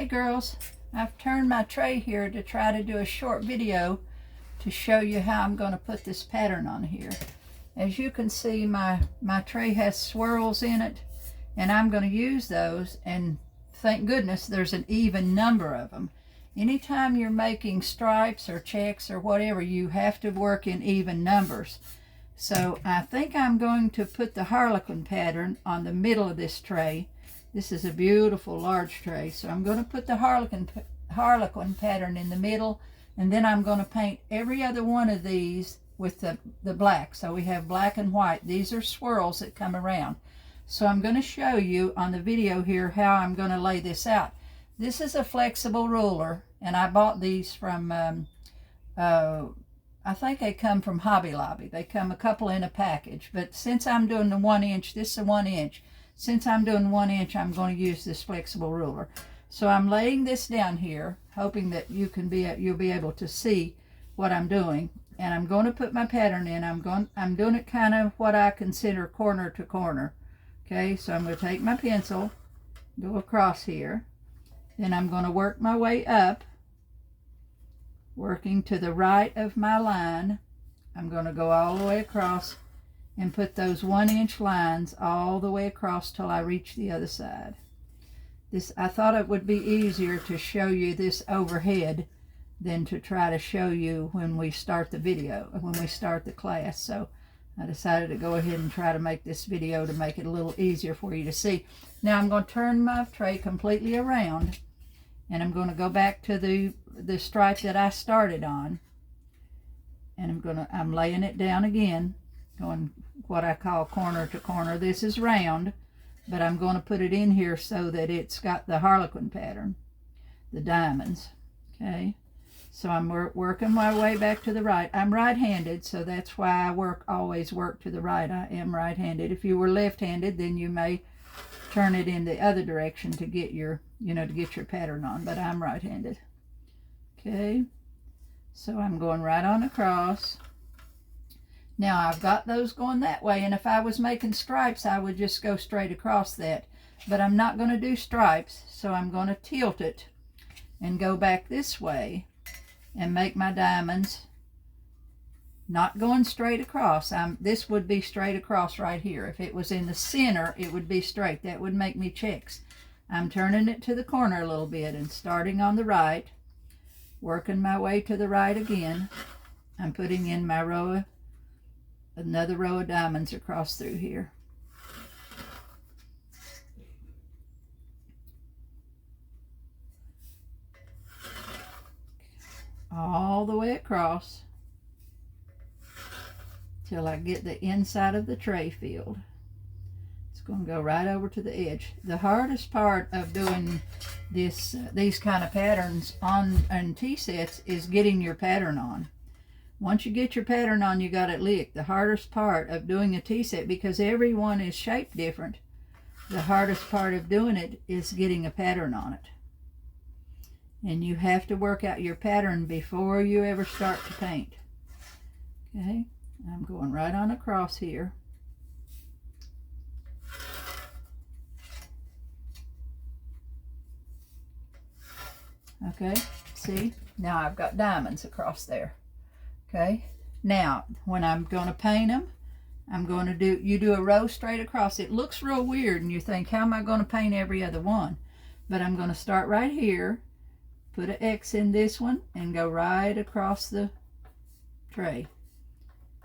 girls, I've turned my tray here to try to do a short video to show you how I'm going to put this pattern on here. As you can see, my tray has swirls in it, and I'm going to use those, and thank goodness there's an even number of them. Anytime you're making stripes or checks or whatever, you have to work in even numbers. So I think I'm going to put the harlequin pattern on the middle of this tray. This is a beautiful large tray, so I'm going to put the harlequin pattern in the middle, and then I'm going to paint every other one of these with the black. So we have black and white. These are swirls that come around. So I'm going to show you on the video here how I'm going to lay this out. This is a flexible ruler, and I bought these from, I think they come from Hobby Lobby. They come a couple in a package, but since I'm doing the 1 inch, this is a 1 inch. Since I'm doing 1 inch, I'm going to use this flexible ruler. So I'm laying this down here, hoping that you'll be able to see what I'm doing. And I'm going to put my pattern in. I'm doing it kind of what I consider corner to corner. Okay, so I'm going to take my pencil, go across here. Then I'm going to work my way up, working to the right of my line. I'm going to go all the way across and put those 1 inch lines all the way across till I reach the other side. I thought it would be easier to show you this overhead than to try to show you when we start the video, when we start the class. So I decided to go ahead and try to make this video to make it a little easier for you to see. Now I'm going to turn my tray completely around, and I'm going to go back to the stripe that I started on, and I'm laying it down again, going what I call corner to corner. This is round, but I'm going to put it in here so that it's got the harlequin pattern, the diamonds. Okay, so I'm working my way back to the right. I'm right-handed, so that's why I always work to the right. I am right-handed. If you were left-handed, then you may turn it in the other direction to get your, to get your pattern on, but I'm right-handed. Okay, so I'm going right on across. Now I've got those going that way, and if I was making stripes, I would just go straight across that. But I'm not going to do stripes, so I'm going to tilt it and go back this way and make my diamonds not going straight across. This would be straight across right here. If it was in the center, it would be straight. That would make me checks. I'm turning it to the corner a little bit and starting on the right, working my way to the right again. I'm putting in my another row of diamonds across through here. All the way across till I get the inside of the tray filled. It's going to go right over to the edge. The hardest part of doing these kind of patterns on tea sets is getting your pattern on. Once you get your pattern on, you got it licked. The hardest part of doing a tea set, because every one is shaped different, the hardest part of doing it is getting a pattern on it. And you have to work out your pattern before you ever start to paint. Okay, I'm going right on across here. Okay, see, now I've got diamonds across there. Okay, now when I'm going to paint them, you do a row straight across. It looks real weird, and you think, how am I going to paint every other one? But I'm going to start right here, put an X in this one, and go right across the tray.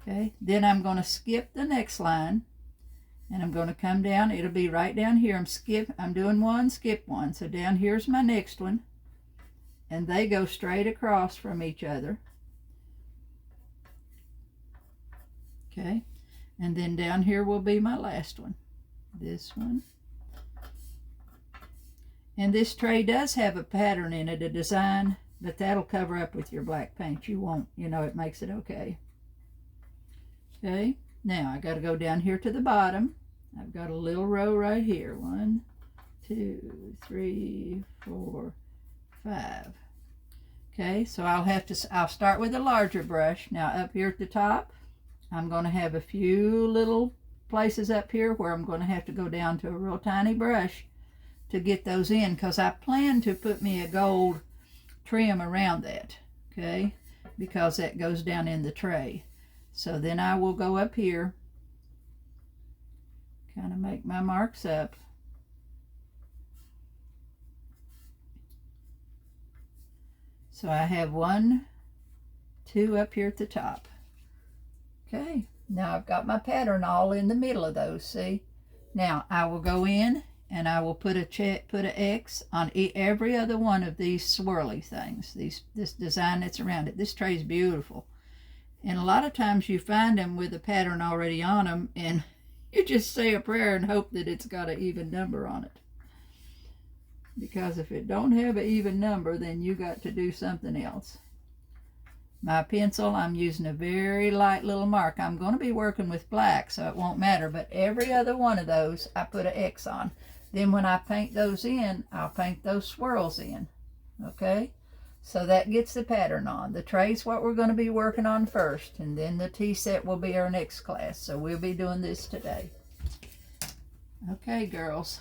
Okay, then I'm going to skip the next line, and I'm going to come down. It'll be right down here. I'm doing one, skip one. So down here's my next one, and they go straight across from each other. Okay, and then down here will be my last one, this one. And this tray does have a pattern in it, a design, but that'll cover up with your black paint. You won't, it makes it okay. Okay, now I got to go down here to the bottom. I've got a little row right here. 1, 2, 3, 4, 5. Okay, so I'll start with a larger brush. Now up here at the top, I'm going to have a few little places up here where I'm going to have to go down to a real tiny brush to get those in, because I plan to put me a gold trim around that, okay, because that goes down in the tray. So then I will go up here, kind of make my marks up. So I have 1, 2 up here at the top. Okay, now I've got my pattern all in the middle of those, see? Now I will go in and I will put an X on every other one of these swirly things, this design that's around it. This tray is beautiful. And a lot of times you find them with a pattern already on them, and you just say a prayer and hope that it's got an even number on it. Because if it don't have an even number, then you got to do something else. My pencil, I'm using a very light little mark. I'm going to be working with black, so it won't matter, but every other one of those I put an X on. Then when I paint those in, I'll paint those swirls in, okay? So that gets the pattern on. The tray's what we're going to be working on first, and then the tea set will be our next class. So we'll be doing this today. Okay, girls.